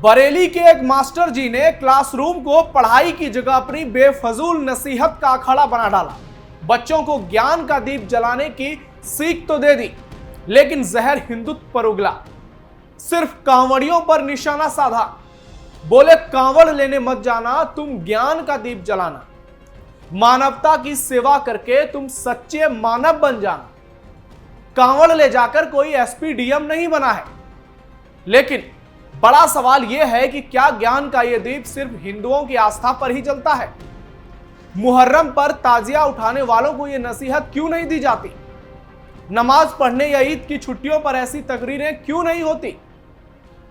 बरेली के एक मास्टर जी ने क्लासरूम को पढ़ाई की जगह अपनी बेफजूल नसीहत का अखाड़ा बना डाला। बच्चों को ज्ञान का दीप जलाने की सीख तो दे दी, लेकिन जहर हिंदुत्व पर उगला। सिर्फ कांवड़ियों पर निशाना साधा। बोले कांवड़ लेने मत जाना, तुम ज्ञान का दीप जलाना। मानवता की सेवा करके तुम सच्चे मानव बन जाना। कांवड़ ले जाकर कोई एसपी डीएम नहीं बना है, लेकिन बड़ा सवाल यह है कि क्या ज्ञान का यह दीप सिर्फ हिंदुओं की आस्था पर ही जलता है? मुहर्रम पर ताजिया उठाने वालों को यह नसीहत क्यों नहीं दी जाती? नमाज पढ़ने या ईद की छुट्टियों पर ऐसी तकरीरें क्यों नहीं होती?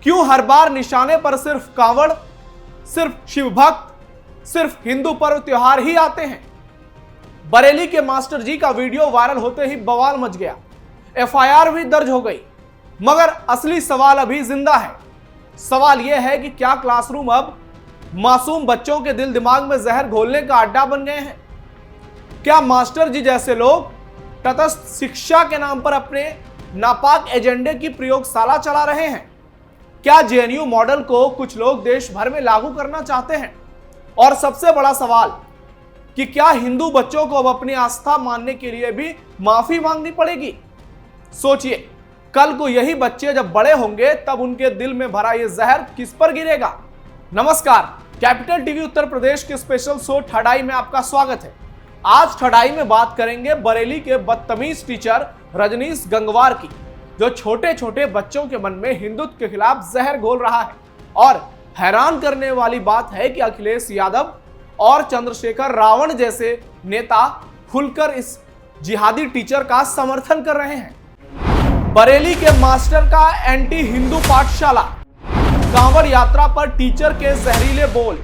क्यों हर बार निशाने पर सिर्फ कांवड़, सिर्फ शिव भक्त, सिर्फ हिंदू पर्व त्योहार ही आते हैं? बरेली के मास्टर जी का वीडियो वायरल होते ही बवाल मच गया। एफआईआर भी दर्ज हो गई, मगर असली सवाल अभी जिंदा है। सवाल यह है कि क्या क्लासरूम अब मासूम बच्चों के दिल दिमाग में जहर घोलने का अड्डा बन गए हैं? क्या मास्टर जी जैसे लोग तटस्थ शिक्षा के नाम पर अपने नापाक एजेंडे की प्रयोगशाला चला रहे हैं? क्या जेएनयू मॉडल को कुछ लोग देश भर में लागू करना चाहते हैं? और सबसे बड़ा सवाल कि क्या हिंदू बच्चों को अब अपनी आस्था मानने के लिए भी माफी मांगनी पड़ेगी? सोचिए, कल को यही बच्चे जब बड़े होंगे तब उनके दिल में भरा यह जहर किस पर गिरेगा? नमस्कार, कैपिटल टीवी उत्तर प्रदेश के स्पेशल शो ठडाई में आपका स्वागत है। आज ठडाई में बात करेंगे बरेली के बदतमीज टीचर रजनीश गंगवार की, जो छोटे छोटे बच्चों के मन में हिंदुत्व के खिलाफ जहर घोल रहा है। और हैरान करने वाली बात है कि अखिलेश यादव और चंद्रशेखर रावण जैसे नेता खुलकर इस जिहादी टीचर का समर्थन कर रहे हैं। बरेली के मास्टर का एंटी हिंदू पाठशाला, कांवड़ यात्रा पर टीचर के जहरीले बोल,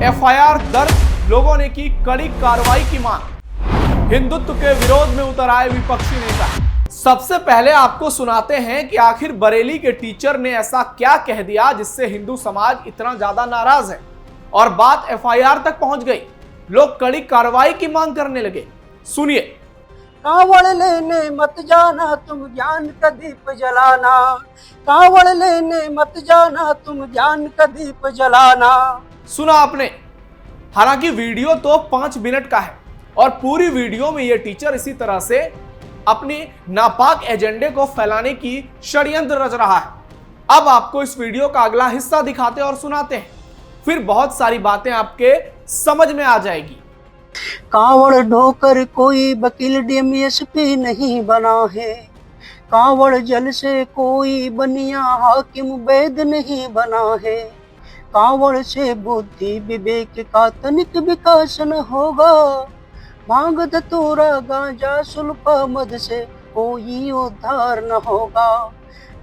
एफआईआर दर्ज, लोगों ने की कड़ी कार्रवाई की मांग, हिंदुत्व के विरोध में उतर आए विपक्षी नेता। सबसे पहले आपको सुनाते हैं कि आखिर बरेली के टीचर ने ऐसा क्या कह दिया जिससे हिंदू समाज इतना ज्यादा नाराज है और बात एफआईआर तक पहुंच गई। लोग कड़ी कार्रवाई की मांग करने लगे। सुनिए। कांवड़ लेने मत जाना, तुम ज्ञान का दीप जलाना। कांवड़ लेने मत जाना, तुम ज्ञान का दीप जलाना। सुना आपने। हालांकि वीडियो तो 5 मिनट का है और पूरी वीडियो में यह टीचर इसी तरह से अपनी नापाक एजेंडे को फैलाने की षड्यंत्र रच रहा है। अब आपको इस वीडियो का अगला हिस्सा दिखाते और सुनाते हैं, फिर बहुत सारी बातें आपके समझ में आ जाएगी। कांवड़ ढोकर कोई वकील डीएमएसपी नहीं बना है। कांवड़ जल से कोई बनिया हाकिम वैद नहीं बना है। कांवड़ से बुद्धि विवेक का तनिक विकास न होगा। भांग धतूरा गांजा सुल्फा मद से कोई उद्धार न होगा।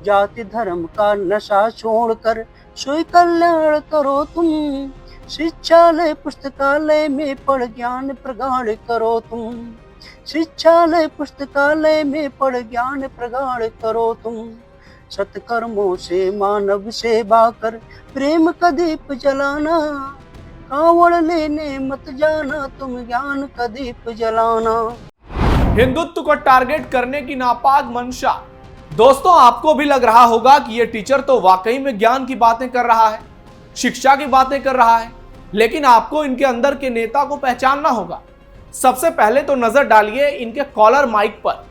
जाति धर्म का नशा छोड़कर सोई कल्याण करो तुम। शिक्षालय पुस्तकालय में पढ़ ज्ञान प्रगाढ़ करो तुम। शिक्षालय पुस्तकालय में पढ़ ज्ञान प्रगाढ़ करो तुम। सत्कर्मों से मानव सेवा कर प्रेम का दीप जलाना। कांवड़ लेने मत जाना, तुम ज्ञान का दीप जलाना। हिंदुत्व को टारगेट करने की नापाक मंशा। दोस्तों, आपको भी लग रहा होगा कि यह टीचर तो वाकई में ज्ञान की बातें कर रहा है, शिक्षा की बातें कर रहा है, लेकिन आपको इनके अंदर के नेता को पहचानना होगा। सबसे पहले तो नजर डालिए इनके कॉलर माइक पर,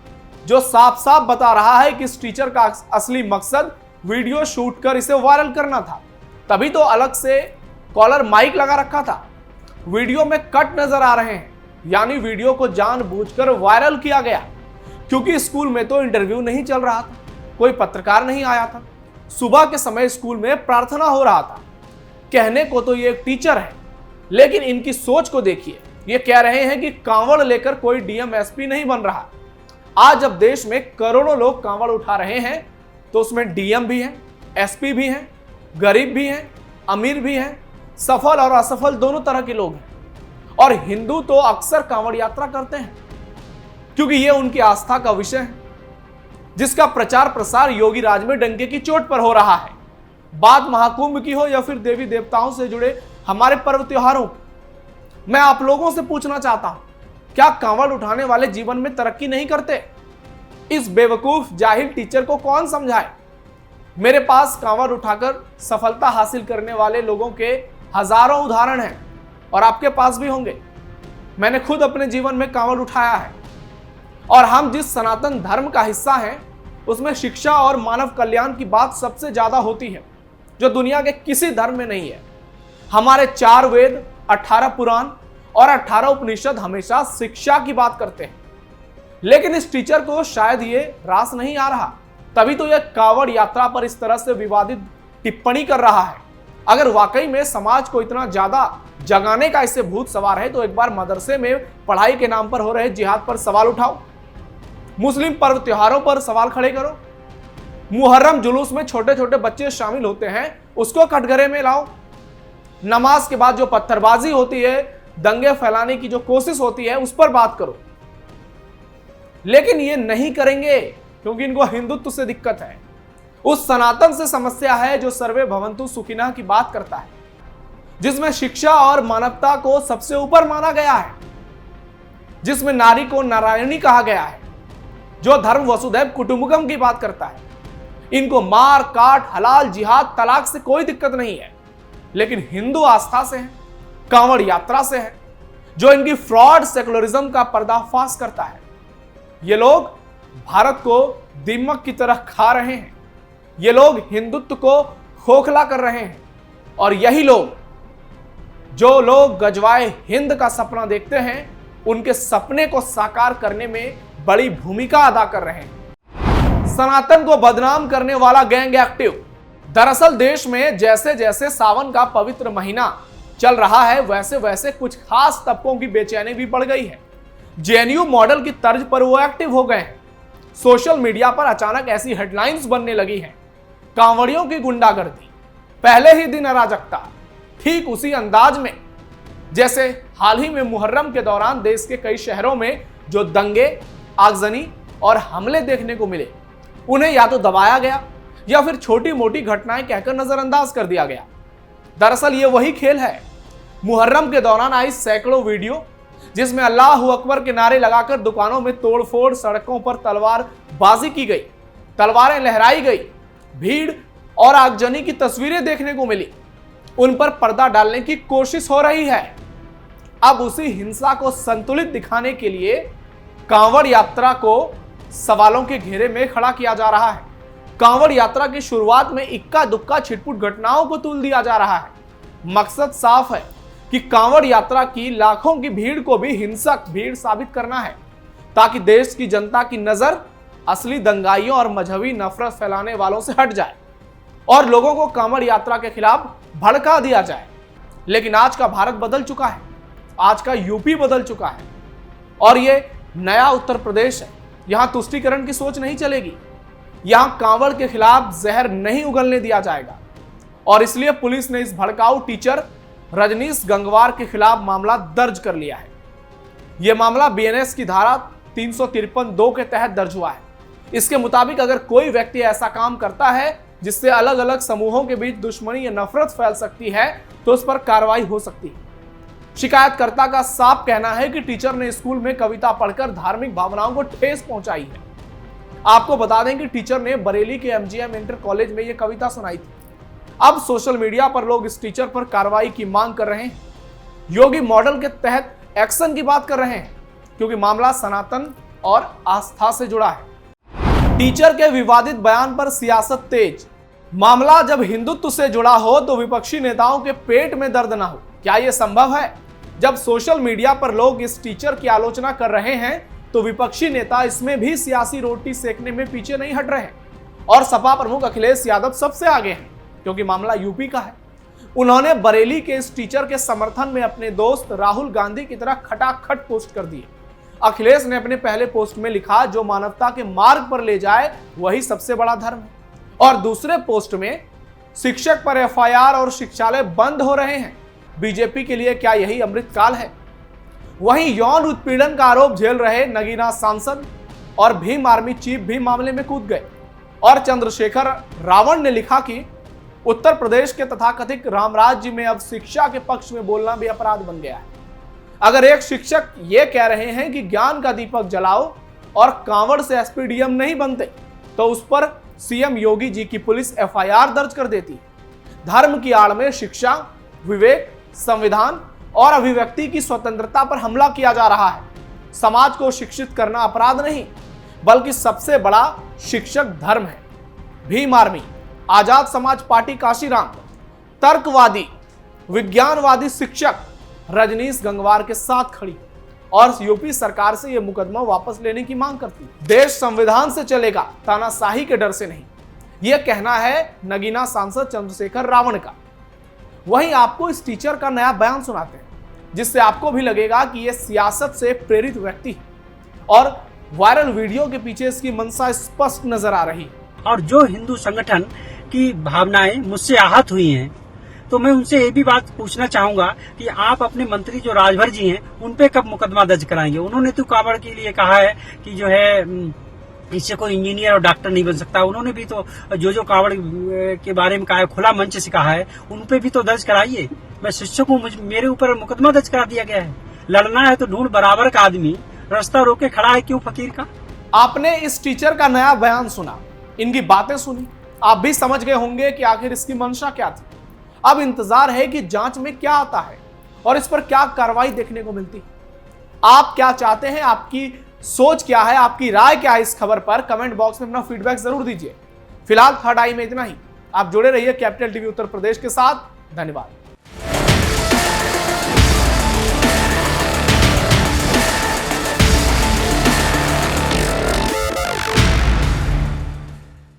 जो साफ साफ बता रहा है कि इस टीचर का असली मकसद वीडियो शूट कर इसे वायरल करना था, तभी तो अलग से कॉलर माइक लगा रखा था। वीडियो में कट नजर आ रहे हैं, यानी वीडियो को जानबूझकर वायरल किया गया, क्योंकि स्कूल में तो इंटरव्यू नहीं चल रहा था, कोई पत्रकार नहीं आया था। सुबह के समय स्कूल में प्रार्थना हो रहा था। कहने को तो ये एक टीचर है, लेकिन इनकी सोच को देखिए। ये कह रहे हैं कि कांवड़ लेकर कोई डीएम एसपी नहीं बन रहा। आज जब देश में करोड़ों लोग कांवड़ उठा रहे हैं, तो उसमें डीएम भी हैं, एसपी भी हैं, गरीब भी हैं, अमीर भी हैं, सफल और असफल दोनों तरह के लोग हैं। और हिंदू तो अक्सर कांवड़ यात्रा करते हैं, क्योंकि ये उनकी आस्था का विषय है, जिसका प्रचार प्रसार योगी राज में डंके की चोट पर हो रहा है। बात महाकुंभ की हो या फिर देवी देवताओं से जुड़े हमारे पर्व त्योहारों की, मैं आप लोगों से पूछना चाहता हूं, क्या कांवड़ उठाने वाले जीवन में तरक्की नहीं करते? इस बेवकूफ जाहिल टीचर को कौन समझाए? मेरे पास कांवड़ उठाकर सफलता हासिल करने वाले लोगों के हजारों उदाहरण हैं और आपके पास भी होंगे। मैंने खुद अपने जीवन में कांवड़ उठाया है और हम जिस सनातन धर्म का हिस्सा हैं उसमें शिक्षा और मानव कल्याण की बात सबसे ज्यादा होती है, जो दुनिया के किसी धर्म में नहीं है। हमारे 4 वेद, 18 पुराण और 18 उपनिषद हमेशा शिक्षा की बात करते हैं, लेकिन इस टीचर को शायद ये रास नहीं आ रहा, तभी तो यह कांवड़ यात्रा पर इस तरह से विवादित टिप्पणी कर रहा है। अगर वाकई में समाज को इतना ज्यादा जगाने का इससे भूत सवार है तो एक बार मदरसे में पढ़ाई के नाम पर हो रहे जिहाद पर सवाल उठाओ, मुस्लिम पर्व त्योहारों पर सवाल खड़े करो, मुहर्रम जुलूस में छोटे छोटे बच्चे शामिल होते हैं उसको कटघरे में लाओ, नमाज के बाद जो पत्थरबाजी होती है, दंगे फैलाने की जो कोशिश होती है उस पर बात करो। लेकिन ये नहीं करेंगे क्योंकि इनको हिंदुत्व से दिक्कत है, उस सनातन से समस्या है जो सर्वे भवन्तु सुखिनः की बात करता है, जिसमें शिक्षा और मानवता को सबसे ऊपर माना गया है, जिसमें नारी को नारायणी कहा गया है, जो धर्म वसुधैव कुटुंबकम की बात करता है। इनको मार काट, हलाल, जिहाद, तलाक से कोई दिक्कत नहीं है, लेकिन हिंदू आस्था से है, कांवड़ यात्रा से है, जो इनकी फ्रॉड सेकुलरिज्म का पर्दाफाश करता है। ये लोग भारत को दीमक की तरह खा रहे हैं, ये लोग हिंदुत्व को खोखला कर रहे हैं और यही लोग, जो लोग गजवाए हिंद का सपना देखते हैं, उनके सपने को साकार करने में बड़ी भूमिका अदा कर रहे हैं। सनातन को बदनाम करने वाला गैंग एक्टिव। दरअसल देश में जैसे जैसे सावन का पवित्र महीना चल रहा है वैसे वैसे कुछ खास तबकों की बेचैनी भी बढ़ गई है। जेएनयू मॉडल की तर्ज पर वो एक्टिव हो गए हैं। सोशल मीडिया पर अचानक ऐसी हेडलाइंस बनने लगी हैं, कांवड़ियों की गुंडागर्दी, पहले ही दिन अराजकता, ठीक उसी अंदाज में जैसे हाल ही में मुहर्रम के दौरान देश के कई शहरों में जो दंगे, आगजनी और हमले देखने को मिले, उन्हें या तो दबाया गया या फिर छोटी मोटी घटनाएं कहकर नजरअंदाज कर दिया गया। दरअसल ये वही खेल है। मुहर्रम के दौरान आई सैकड़ों वीडियो जिसमें अल्लाहू अकबर के नारे लगाकर दुकानों में तोड़फोड़, सड़कों पर तलवारबाजी की गई, तलवारें लहराई गई, भीड़ और आगजनी की तस्वीरें देखने को मिली, उन पर पर्दा डालने की कोशिश हो रही है। अब उसी हिंसा को संतुलित दिखाने के लिए कांवड़ यात्रा को सवालों के घेरे में खड़ा किया जा रहा है। कांवड़ यात्रा की शुरुआत में इक्का दुक्का छिटपुट घटनाओं को तुल दिया जा रहा है। मकसद साफ है कि कांवड़ यात्रा की लाखों की भीड़ को भी हिंसक भीड़ साबित करना है, ताकि देश की जनता की नजर असली दंगाइयों और मजहबी नफरत फैलाने वालों से हट जाए और लोगों को कांवड़ यात्रा के खिलाफ भड़का दिया जाए। लेकिन आज का भारत बदल चुका है, आज का यूपी बदल चुका है और ये नया उत्तर प्रदेश है। यहां तुष्टीकरण की सोच नहीं चलेगी, यहां कांवड़ के खिलाफ जहर नहीं उगलने दिया जाएगा और इसलिए पुलिस ने इस भड़काऊ टीचर रजनीश गंगवार के खिलाफ मामला दर्ज कर लिया है। यह मामला बीएनएस की धारा 353(2) के तहत दर्ज हुआ है। इसके मुताबिक अगर कोई व्यक्ति ऐसा काम करता है जिससे अलग अलग समूहों के बीच दुश्मनी या नफरत फैल सकती है तो उस पर कार्रवाई हो सकती है। शिकायतकर्ता का साफ कहना है कि टीचर ने स्कूल में कविता पढ़कर धार्मिक भावनाओं को ठेस पहुंचाई है। आपको बता दें कि टीचर ने बरेली के एमजीएम इंटर कॉलेज में यह कविता सुनाई थी। अब सोशल मीडिया पर लोग इस टीचर पर कार्रवाई की मांग कर रहे हैं, योगी मॉडल के तहत एक्शन की बात कर रहे हैं, क्योंकि मामला सनातन और आस्था से जुड़ा है। टीचर के विवादित बयान पर सियासत तेज। मामला जब हिंदुत्व से जुड़ा हो तो विपक्षी नेताओं के पेट में दर्द ना हो, क्या यह संभव है? जब सोशल मीडिया पर लोग इस टीचर की आलोचना कर रहे हैं तो विपक्षी नेता इसमें भी सियासी रोटी सेकने में पीछे नहीं हट रहे हैं और सपा प्रमुख अखिलेश यादव सबसे आगे हैं, क्योंकि मामला यूपी का है। उन्होंने बरेली के इस टीचर के समर्थन में अपने दोस्त राहुल गांधी की तरह खटाखट पोस्ट कर दिए। अखिलेश ने अपने पहले पोस्ट में लिखा, जो मानवता के मार्ग पर ले जाए वही सबसे बड़ा धर्म है, और दूसरे पोस्ट में शिक्षक पर एफआईआर और शिक्षालय बंद हो रहे हैं, बीजेपी के लिए क्या यही अमृतकाल है? वहीं यौन उत्पीड़न का आरोप झेल रहे नगीना सांसद और भीम आर्मी चीफ भी मामले में कूद गए और चंद्रशेखर रावण ने लिखा कि उत्तर प्रदेश के तथाकथित रामराज्य में अब शिक्षा के पक्ष में बोलना भी अपराध बन गया है। अगर एक शिक्षक ये कह रहे हैं कि ज्ञान का दीपक जलाओ और कांवड़ से एसपीडीएम नहीं बनते, तो उस पर सीएम योगी जी की पुलिस एफआईआर दर्ज कर देती। धर्म की आड़ में शिक्षा, विवेक, संविधान और अभिव्यक्ति की स्वतंत्रता पर हमला किया जा रहा है। समाज को शिक्षित करना अपराध नहीं, बल्कि सबसे बड़ा शिक्षक धर्म है। भीम आर्मी, आजाद समाज पार्टी काशीराम, तर्कवादी विज्ञानवादी शिक्षक रजनीश गंगवार के साथ खड़ी और यूपी सरकार से यह मुकदमा वापस लेने की मांग करती। देश संविधान से चलेगा, तानाशाही के डर से नहीं, यह कहना है नगीना सांसद चंद्रशेखर रावण का। वहीं आपको इस टीचर का नया बयान सुनाते हैं, जिससे आपको भी लगेगा कि यह सियासत से प्रेरित व्यक्ति है और वायरल वीडियो के पीछे इसकी मंशा स्पष्ट नजर आ रही है। और जो हिंदू संगठन की भावनाएं मुझसे आहत हुई हैं, तो मैं उनसे ये भी बात पूछना चाहूंगा कि आप अपने मंत्री जो राजभर जी हैं उन पे कब मुकदमा दर्ज कराएंगे। उन्होंने तो कांवड़ के लिए कहा है कि जो है इससे कोई इंजीनियर और डॉक्टर नहीं बन सकता। उन्होंने भी तो जो कांवड़ के बारे में कहा है, खुला मंच से कहा है, उन पे भी तो दर्ज कराइए। मैं शिक्षक हूँ, मेरे ऊपर मुकदमा दर्ज करा दिया गया है। लड़ना है तो ढूंढ बराबर का आदमी, रास्ता रोके खड़ा है क्यों फकीर का। आपने इस टीचर का नया बयान सुना, इनकी बातें सुनी, आप भी समझ गए होंगे कि आखिर इसकी मंशा क्या थी। अब इंतजार है कि जांच में क्या आता है और इस पर क्या कार्रवाई देखने को मिलती है। आप क्या चाहते हैं, आपकी सोच क्या है, आपकी राय क्या है इस खबर पर कमेंट बॉक्स में अपना फीडबैक जरूर दीजिए। फिलहाल थर्ड आई में इतना ही। आप जुड़े रहिए कैपिटल टीवी उत्तर प्रदेश के साथ। धन्यवाद।